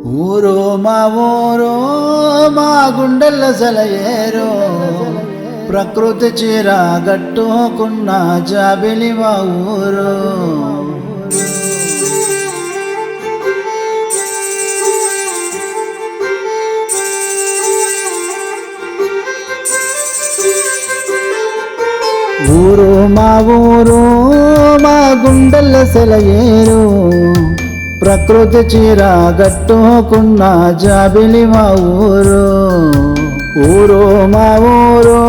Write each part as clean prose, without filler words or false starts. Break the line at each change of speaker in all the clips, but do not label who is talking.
ఊరు మా ఊరు మా గుండెల్ల సెలయేరు ప్రకృతి చీర గట్టుకున్న జాబిలి మా ఊరు. ఊరు మా ఊరు మా గుండెల్ల సెలయేరు ప్రకృతి చీర గట్టుకున్న జాబిలి మా ఊరు. ఊరు మా ఊరు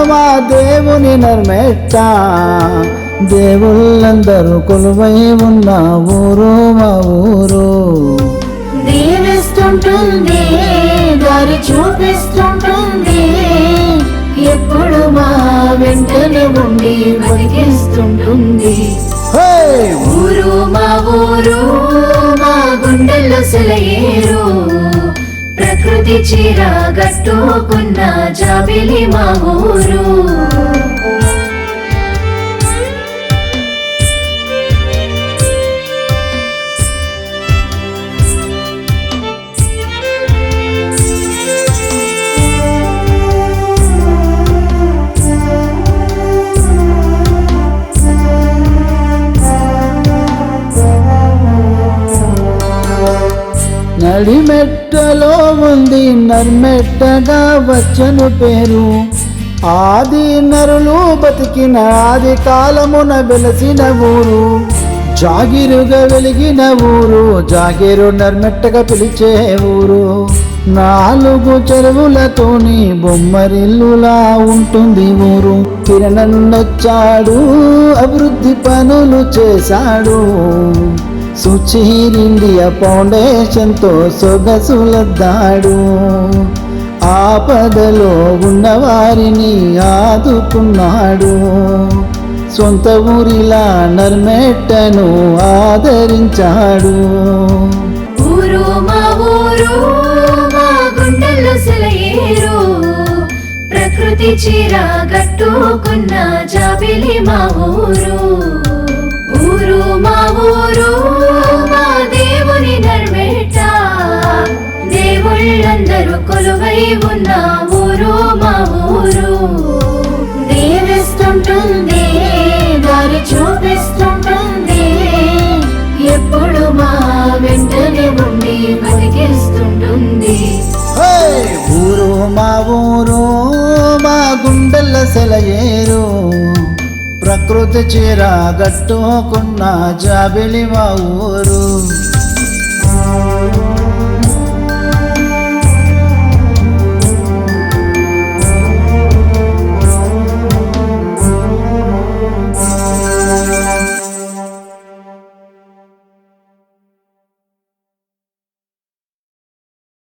మా దేవుని నర్మెట్ట దేవుళ్ళందరూ కొలువై ఉన్న ఊరు మా ఊరు.
దీవిస్తుంటుంది దారి చూపిస్తుంటుంది ఎప్పుడు మా వెంటనే ఉండి బతికిస్తుంటుంది. ఊరు మా ఊరు మా గుండెల్లో సెలయేరు ప్రకృతి చీర గట్టుకున్న జాబిలి మా ఊరు.
నడిమెట్టలో ఉంది నర్మెట్టగా వచ్చను పేరు. ఆది నరులు బతికిన ఆది కాలమున వెలసిన ఊరు. జాగిరుగా వెలిగిన ఊరు జాగిరు నర్మెట్టగా పిలిచే ఊరు. 4 చెరువులతోని బొమ్మరిల్లులా ఉంటుంది ఊరు. కిరణన్నొచ్చాడు అభివృద్ధి పనులు చేశాడు. సుచీర్ ఇండియా ఫౌండేషన్తో సొగసులద్దాడు. ఆపదలో ఉన్నవారిని ఆదుకున్నాడు. సొంత ఊరిలా నర్మెట్టను ఆదరించాడు.
ఊరు మా ఊరు మా గుండెల్లో సెలయేరు ప్రకృతి చీర గట్టుకున్న జాబిలి మా ఊరు. ఊరు మా ఊరు మా దేవుని నర్మెట్ట దేవుళ్ళందరూ కొలువై ఉన్న ఊరు మా ఊరు. దీవిస్తుంటుంది దారి చూపిస్తుంటుంది ఎప్పుడు మా వెంటనే ఉండి బతికిస్తుంటుంది.
ఊరు మా ఊరు మా గుండెల్ల సెలయేరు ప్రకృతి చీర గట్టుకున్న జాబిలి మా ఊరు.